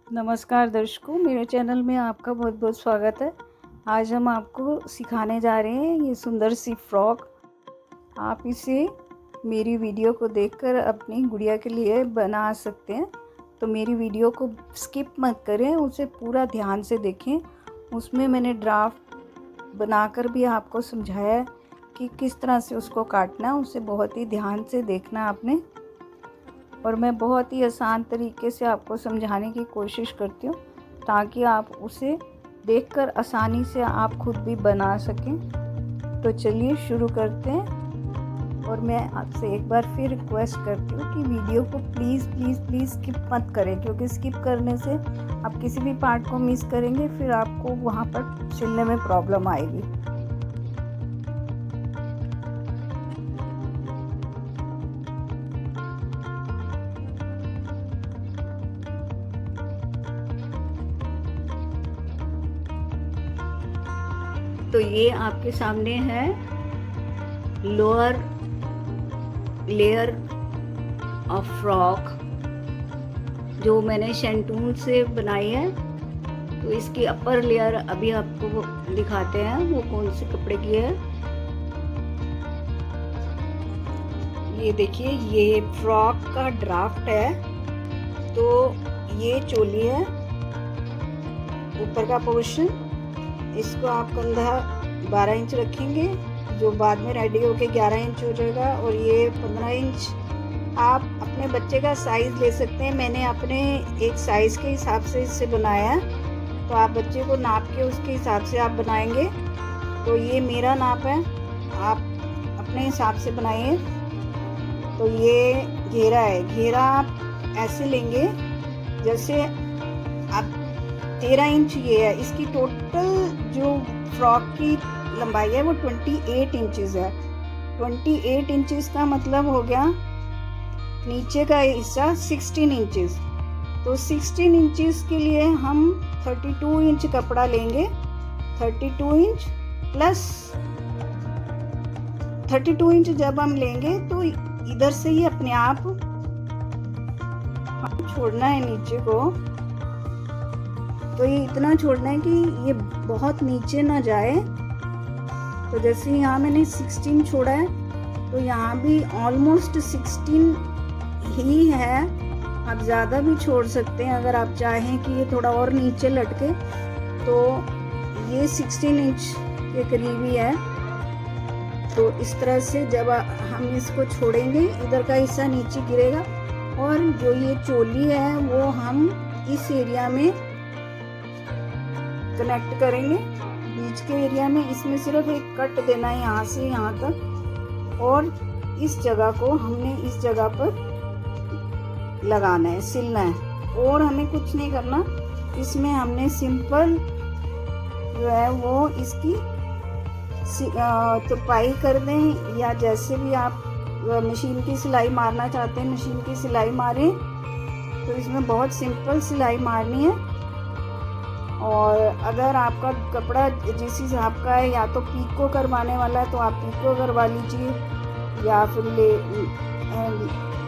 नमस्कार दर्शकों, मेरे चैनल में आपका बहुत बहुत स्वागत है। आज हम आपको सिखाने जा रहे हैं ये सुंदर सी फ्रॉक। आप इसे मेरी वीडियो को देखकर अपनी गुड़िया के लिए बना सकते हैं। तो मेरी वीडियो को स्किप मत करें, उसे पूरा ध्यान से देखें। उसमें मैंने ड्राफ्ट बनाकर भी आपको समझाया है कि किस तरह से उसको काटना है। उसे बहुत ही ध्यान से देखना आपने, और मैं बहुत ही आसान तरीके से आपको समझाने की कोशिश करती हूँ ताकि आप उसे देखकर आसानी से आप खुद भी बना सकें। तो चलिए शुरू करते हैं। और मैं आपसे एक बार फिर रिक्वेस्ट करती हूँ कि वीडियो को प्लीज़ प्लीज़ प्लीज़ स्किप मत करें, क्योंकि स्किप करने से आप किसी भी पार्ट को मिस करेंगे, फिर आपको वहाँ पर सिलने में प्रॉब्लम आएगी। तो ये आपके सामने है लोअर लेयर ऑफ फ्रॉक जो मैंने शैंटून से बनाई है। तो इसकी अपर लेयर अभी आपको दिखाते हैं वो कौन से कपड़े की है। ये देखिए, ये फ्रॉक का ड्राफ्ट है। तो ये चोली है, ऊपर का पोर्शन। इसको आप कंधा 12 इंच रखेंगे, जो बाद में रेडी होके 11 इंच हो जाएगा। और ये 15 इंच आप अपने बच्चे का साइज़ ले सकते हैं। मैंने अपने एक साइज़ के हिसाब से इसे बनाया है, तो आप बच्चे को नाप के उसके हिसाब से आप बनाएंगे। तो ये मेरा नाप है, आप अपने हिसाब से बनाइए। तो ये घेरा है, घेरा आप ऐसे लेंगे जैसे आप 13 इंच ये है। इसकी टोटल जो फ्रॉक की लंबाई है वो 28 इंचज़ है। 28 इंचज़ का मतलब हो गया नीचे का हिस्सा 16 इंचज़। तो 16 इंचज़ के लिए हम 32 इंच कपड़ा लेंगे। 32 इंच प्लस 32 इंच जब हम लेंगे तो इधर से ही अपने आप छोड़ना है नीचे को। तो ये इतना छोड़ना है कि ये बहुत नीचे ना जाए। तो जैसे यहाँ मैंने 16 छोड़ा है, तो यहाँ भी ऑलमोस्ट 16 ही है। आप ज़्यादा भी छोड़ सकते हैं अगर आप चाहें कि ये थोड़ा और नीचे लटके। तो ये 16 इंच के करीब ही है। तो इस तरह से जब हम इसको छोड़ेंगे, इधर का हिस्सा नीचे गिरेगा, और जो ये चोली है वो हम इस एरिया में कनेक्ट करेंगे, बीच के एरिया में। इसमें सिर्फ एक कट देना है यहाँ से यहाँ तक, और इस जगह को हमने इस जगह पर लगाना है, सिलना है। और हमें कुछ नहीं करना। इसमें हमने सिंपल जो है वो इसकी तुरपाई कर दें, या जैसे भी आप मशीन की सिलाई मारना चाहते हैं मशीन की सिलाई मारें। तो इसमें बहुत सिंपल सिलाई मारनी है। और अगर आपका कपड़ा जिस हिसाब का है, या तो पीको करवाने वाला है तो आप पीको करवा लीजिए, या फिर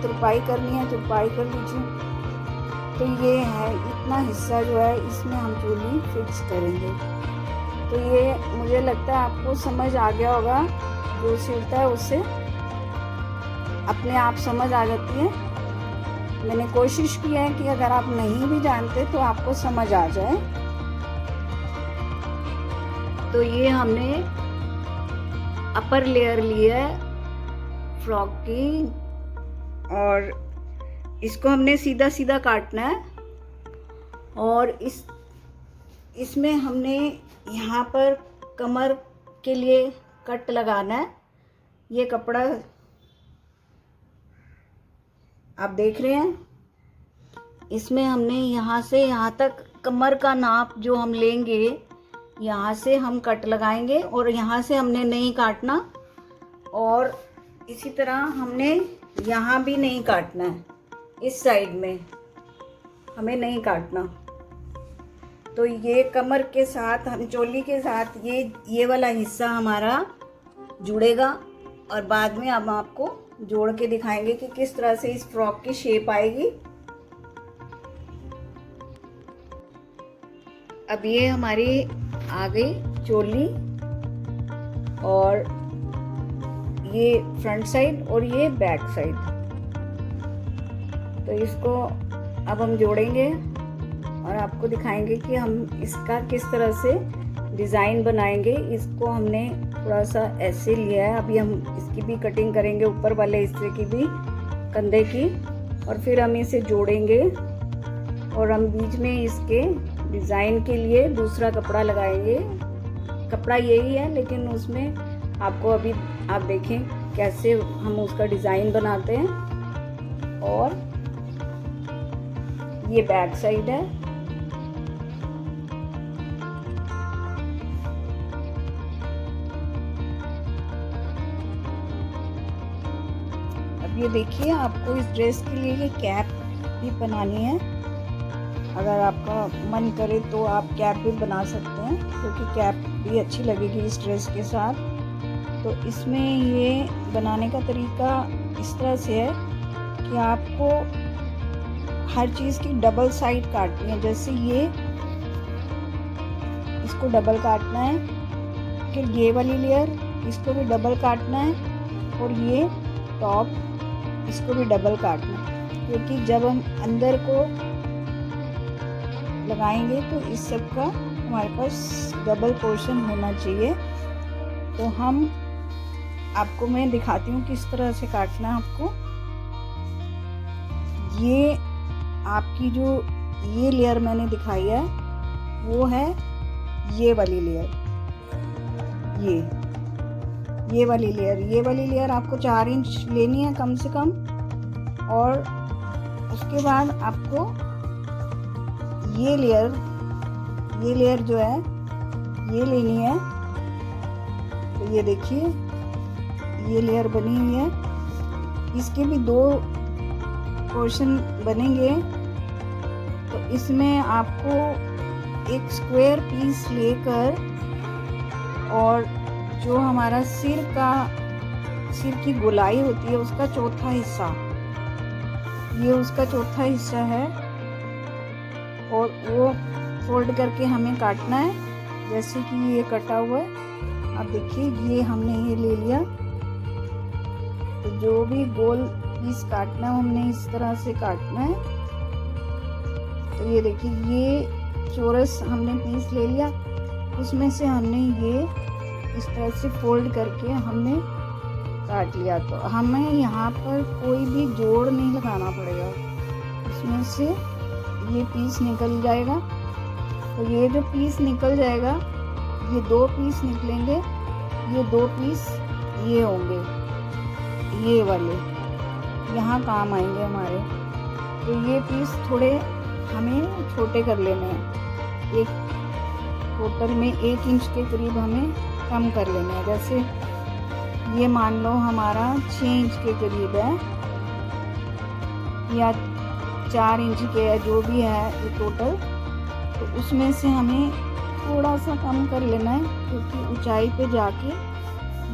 तुरपाई करनी है तुरपाई कर लीजिए। तो ये है, इतना हिस्सा जो है इसमें हम चोली फिक्स करेंगे। तो ये मुझे लगता है आपको समझ आ गया होगा। जो सिलता है उससे अपने आप समझ आ जाती है। मैंने कोशिश की है कि अगर आप नहीं भी जानते तो आपको समझ आ जाए। तो ये हमने अपर लेयर ली है फ्रॉक की, और इसको हमने सीधा सीधा काटना है। और इसमें हमने यहाँ पर कमर के लिए कट लगाना है। ये कपड़ा आप देख रहे हैं, इसमें हमने यहाँ से यहाँ तक कमर का नाप जो हम लेंगे, यहाँ से हम कट लगाएंगे, और यहाँ से हमने नहीं काटना। और इसी तरह हमने यहाँ भी नहीं काटना है, इस साइड में हमें नहीं काटना। तो ये कमर के साथ, हम चोली के साथ ये वाला हिस्सा हमारा जुड़ेगा, और बाद में हम आपको जोड़ के दिखाएंगे कि किस तरह से इस फ्रॉक की शेप आएगी। अब ये हमारी आ गई चोली, और ये फ्रंट साइड और ये बैक साइड। तो इसको अब हम जोड़ेंगे और आपको दिखाएंगे कि हम इसका किस तरह से डिज़ाइन बनाएंगे। इसको हमने थोड़ा सा ऐसे लिया है, अभी हम इसकी भी कटिंग करेंगे, ऊपर वाले हिस्से की भी, कंधे की, और फिर हम इसे जोड़ेंगे और हम बीच में इसके डिज़ाइन के लिए दूसरा कपड़ा लगाएंगे। कपड़ा यही है, लेकिन उसमें आपको अभी आप देखें कैसे हम उसका डिज़ाइन बनाते हैं। और ये बैक साइड है। अब ये देखिए, आपको इस ड्रेस के लिए ये कैप भी बनानी है। अगर आपका मन करे तो आप कैप भी बना सकते हैं, क्योंकि कैप भी अच्छी लगेगी इस ड्रेस के साथ। तो इसमें ये बनाने का तरीका इस तरह से है कि आपको हर चीज़ की डबल साइड काटनी है। जैसे ये, इसको डबल काटना है, फिर ये वाली लेयर इसको भी डबल काटना है, और ये टॉप इसको भी डबल काटना है, क्योंकि जब हम अंदर को लगाएंगे तो इस सब का हमारे पास डबल पोर्शन होना चाहिए। तो हम आपको मैं दिखाती हूँ किस तरह से काटना है आपको। ये आपकी जो ये लेयर मैंने दिखाई है वो है ये वाली लेयर, ये वाली लेयर, ये वाली लेयर आपको 4 इंच लेनी है कम से कम। और उसके बाद आपको ये लेयर जो है ये लेनी है। तो ये देखिए, ये लेयर बनी हुई है, इसके भी 2 पोर्शन बनेंगे। तो इसमें आपको एक स्क्वायर पीस लेकर, और जो हमारा सिर की गोलाई होती है उसका चौथा हिस्सा, ये उसका चौथा हिस्सा है, और वो फोल्ड करके हमें काटना है। जैसे कि ये कटा हुआ है, अब देखिए ये हमने ये ले लिया। तो जो भी गोल पीस काटना है हमने इस तरह से काटना है। तो ये देखिए, ये चौरस हमने पीस ले लिया, उसमें से हमने ये इस तरह से फोल्ड करके हमने काट लिया। तो हमें यहाँ पर कोई भी जोड़ नहीं लगाना पड़ेगा, इसमें से ये पीस निकल जाएगा। तो ये जो पीस निकल जाएगा, ये 2 पीस निकलेंगे, ये 2 पीस ये होंगे, ये वाले यहाँ काम आएंगे हमारे। तो ये पीस थोड़े हमें छोटे कर लेने हैं, एक टोटल में 1 इंच के करीब हमें कम कर लेने हैं। जैसे ये मान लो हमारा 6 इंच के करीब है, या 4 इंच के है, जो भी है ये टोटल। तो उसमें से हमें थोड़ा सा कम कर लेना है, क्योंकि ऊंचाई पे जाके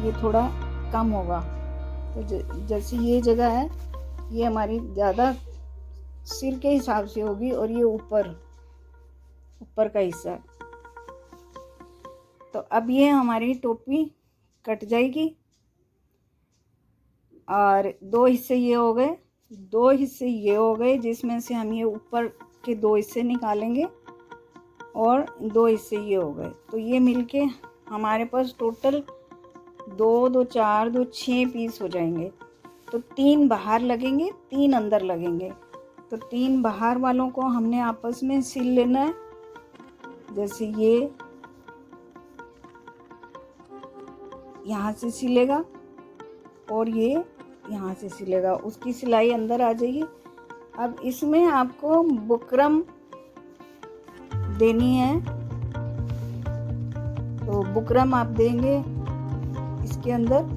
ये थोड़ा कम होगा। तो जैसे ये जगह है, ये हमारी ज़्यादा सिर के हिसाब से होगी, और ये ऊपर का हिस्सा है। तो अब ये हमारी टोपी कट जाएगी, और 2 हिस्से ये हो गए, 2 हिस्से ये हो गए, जिसमें से हम ये ऊपर के 2 हिस्से निकालेंगे, और 2 हिस्से ये हो गए। तो ये मिलके हमारे पास टोटल 2, 2, 4, 2, 6 पीस हो जाएंगे। तो 3 बाहर लगेंगे, 3 अंदर लगेंगे। तो 3 बाहर वालों को हमने आपस में सिल लेना है। जैसे ये यहाँ से सिलेगा, और ये यहाँ से सिलेगा, उसकी सिलाई अंदर आ जाएगी। अब इसमें आपको बुकरम देनी है, तो बुकरम आप देंगे इसके अंदर।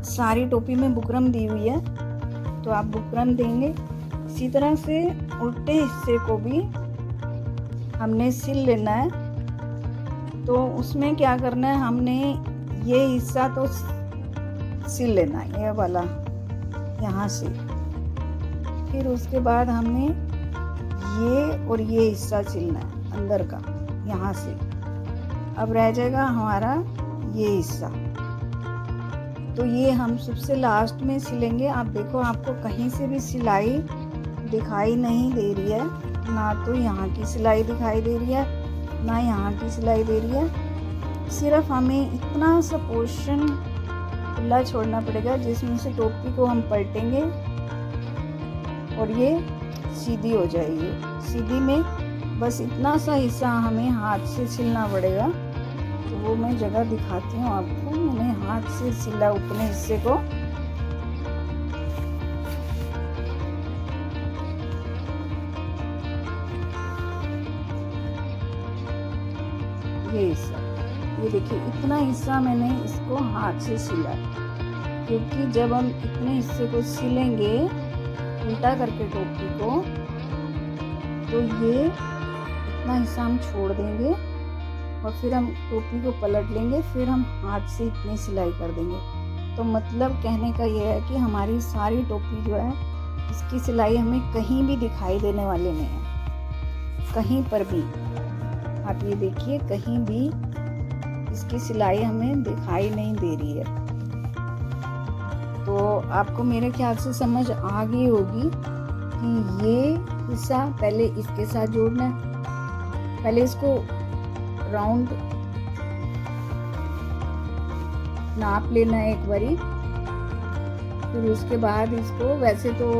सारी टोपी में बुकरम दी हुई है, तो आप बुकरम देंगे। इसी तरह से उल्टे हिस्से को भी हमने सिल लेना है। तो उसमें क्या करना है, हमने ये हिस्सा तो सिल लेना है, ये वाला यहाँ से। फिर उसके बाद हमने ये और ये हिस्सा सिलना है अंदर का, यहाँ से। अब रह जाएगा हमारा ये हिस्सा, तो ये हम सबसे लास्ट में सिलेंगे। आप देखो, आपको कहीं से भी सिलाई दिखाई नहीं दे रही है, ना तो यहाँ की सिलाई दिखाई दे रही है, ना यहाँ की सिलाई दे रही है। सिर्फ हमें इतना सा पोर्शन खुला छोड़ना पड़ेगा जिसमें से टोपी को हम पलटेंगे और ये सीधी हो जाएगी। सीधी में बस इतना सा हिस्सा हमें हाथ से सिलना पड़ेगा। तो वो मैं जगह दिखाती हूँ आपको। मैंने हाथ से सिला उतने हिस्से को। ये हिस्सा, ये देखिए, इतना हिस्सा मैंने इसको हाथ से सिला, क्योंकि जब हम इतने हिस्से को सिलेंगे उल्टा करके टोपी को, तो ये इतना हिस्सा हम छोड़ देंगे और फिर हम टोपी को पलट लेंगे, फिर हम हाथ से इतनी सिलाई कर देंगे। तो मतलब कहने का ये है कि हमारी सारी टोपी जो है, इसकी सिलाई हमें कहीं भी दिखाई देने वाली नहीं है, कहीं पर भी। आप ये देखिए, कहीं भी इसकी सिलाई हमें दिखाई नहीं दे रही है। तो आपको मेरे ख्याल से समझ आ गई होगी कि ये हिस्सा पहले इसके साथ जोड़ना है। पहले इसको राउंड नाप लेना है एक बारी, फिर उसके बाद इसको, वैसे तो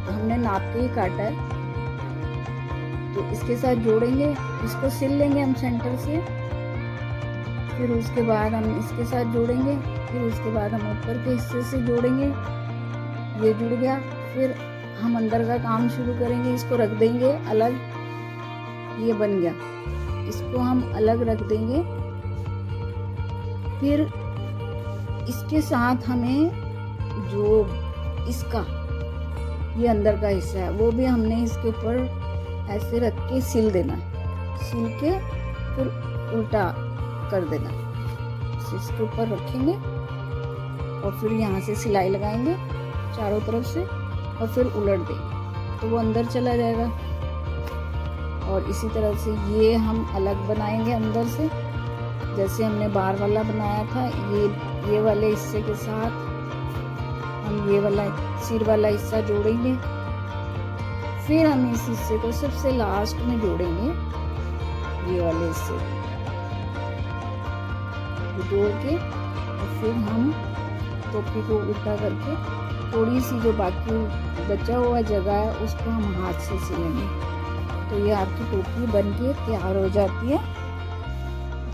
हमने नाप के ही काटा है, तो इसके साथ जोड़ेंगे, इसको सिल लेंगे हम सेंटर से। फिर उसके बाद हम इसके साथ जोड़ेंगे, फिर उसके बाद हम ऊपर के हिस्से से जोड़ेंगे। ये जुड़ गया, फिर हम अंदर का काम शुरू करेंगे। इसको रख देंगे अलग, ये बन गया, इसको हम अलग रख देंगे। फिर इसके साथ हमें जो इसका ये अंदर का हिस्सा है, वो भी हमने इसके ऊपर ऐसे रख के सिल देना है। सिल के फिर उल्टा कर देना, इसके ऊपर रखेंगे और फिर यहाँ से सिलाई लगाएंगे चारों तरफ से और फिर उलट देंगे, तो वो अंदर चला जाएगा। और इसी तरह से ये हम अलग बनाएंगे अंदर से, जैसे हमने बार वाला बनाया था। ये वाले हिस्से के साथ हम ये वाला सिर वाला हिस्सा जोड़ेंगे, फिर हम इस हिस्से को सबसे लास्ट में जोड़ेंगे, ये वाले हिस्से जोड़ के, और फिर हम टोपी को उल्टा करके थोड़ी सी जो बाकी बचा हुआ जगह है उसको हम हाथ से सिलेंगे। तो ये आपकी टोपी बनके तैयार हो जाती है।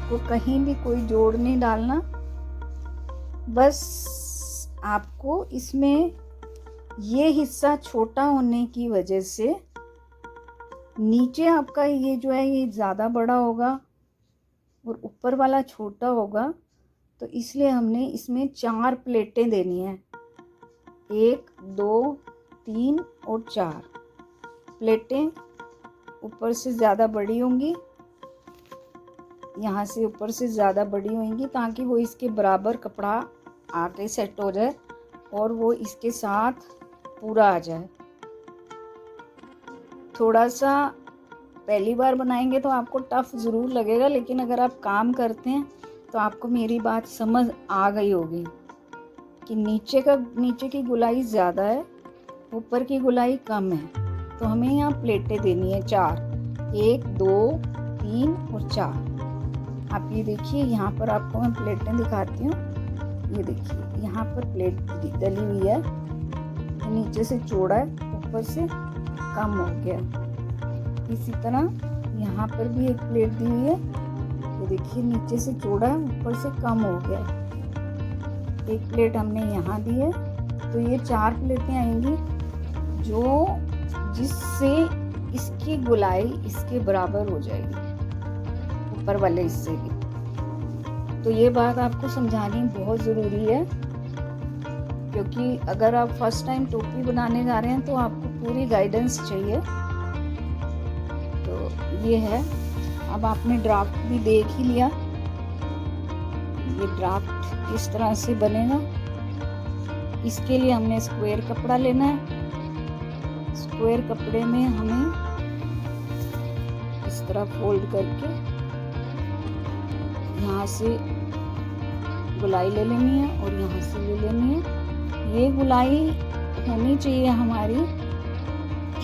तो कहीं भी कोई जोड़ नहीं डालना, बस आपको इसमें ये हिस्सा छोटा होने की वजह से नीचे आपका ये जो है ये ज़्यादा बड़ा होगा और ऊपर वाला छोटा होगा, तो इसलिए हमने इसमें 4 प्लेटें देनी है। 1 2 3 और 4 प्लेटें ऊपर से ज़्यादा बड़ी होंगी, यहाँ से ऊपर से ज़्यादा बड़ी होंगी, ताकि वो इसके बराबर कपड़ा आके सेट हो जाए और वो इसके साथ पूरा आ जाए। थोड़ा सा पहली बार बनाएंगे तो आपको टफ ज़रूर लगेगा, लेकिन अगर आप काम करते हैं तो आपको मेरी बात समझ आ गई होगी कि नीचे की गुलाई ज़्यादा है, ऊपर की गुलाई कम है। तो हमें यहाँ प्लेटें देनी है 4, 1 2 3 और 4। आप ये देखिए, यहाँ पर आपको मैं प्लेटें दिखाती हूँ। ये देखिए, यहाँ पर प्लेट डली हुई है, नीचे से चौड़ा है, ऊपर से कम हो गया। इसी तरह यहाँ पर भी एक प्लेट दी हुई है, ये देखिए, नीचे से चौड़ा है, ऊपर से कम हो गया। एक प्लेट हमने यहाँ दी है, तो ये 4 प्लेटें आएंगी जिससे इसकी गोलाई इसके बराबर हो जाएगी ऊपर वाले हिस्से की। तो ये बात आपको समझानी बहुत ज़रूरी है, क्योंकि अगर आप फर्स्ट टाइम टोपी बनाने जा रहे हैं तो आपको पूरी गाइडेंस चाहिए। तो ये है, अब आपने ड्राफ्ट भी देख ही लिया, ये ड्राफ्ट किस तरह से बनेगा। इसके लिए हमने स्क्वायर कपड़ा लेना है। स्क्वायर कपड़े में हमें इस तरह फोल्ड करके यहाँ से गुलाई ले लेनी है और यहाँ से ले लेनी है। ये गुलाई होनी चाहिए हमारी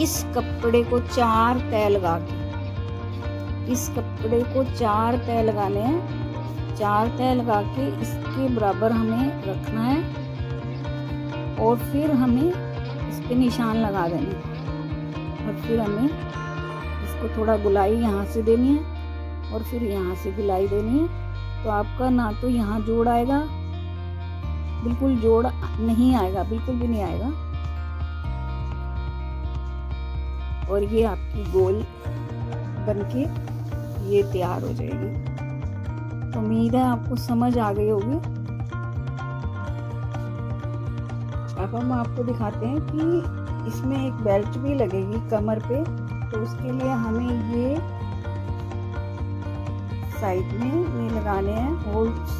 इस कपड़े को 4 तह लगा के, इस कपड़े को 4 तह लगाने हैं। 4 तह लगा के इसके बराबर हमें रखना है और फिर हमें इस पे निशान लगा देने हैं और फिर हमें इसको थोड़ा गुलाई यहाँ से देनी है और फिर यहाँ से गुलाई देनी है। तो आपका ना तो यहाँ जोड़ आएगा, बिल्कुल जोड़ नहीं आएगा, बिल्कुल भी नहीं आएगा, और ये आपकी गोल बनके ये तैयार हो जाएगी। तो उम्मीद है आपको समझ आ गई होगी। अब हम आपको दिखाते हैं कि इसमें एक बेल्ट भी लगेगी कमर पे, तो उसके लिए हमें ये साइड में ये लगाने हैं होल्स।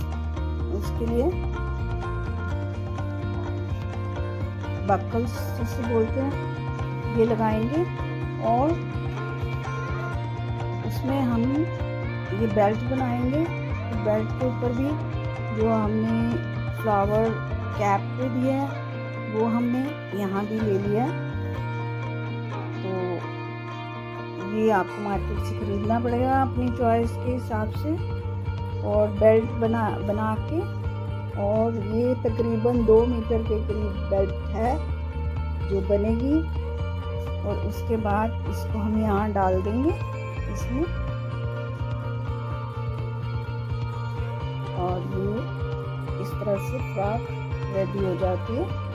उसके लिए बकल्स जिसे बोलते हैं ये लगाएंगे और उसमें हम ये बेल्ट बनाएंगे। तो बेल्ट के ऊपर भी जो हमने फ्लावर कैप पे दिया है वो हमने यहाँ भी ले लिया है। तो ये आपको मार्केट से खरीदना पड़ेगा अपनी चॉइस के हिसाब से, और बेल्ट बना के, और ये तकरीबन 2 मीटर के करीब बेल्ट है जो बनेगी। और उसके बाद इसको हम यहाँ डाल देंगे इसमें, और ये इस तरह से फ्रॉक रेडी हो जाती है।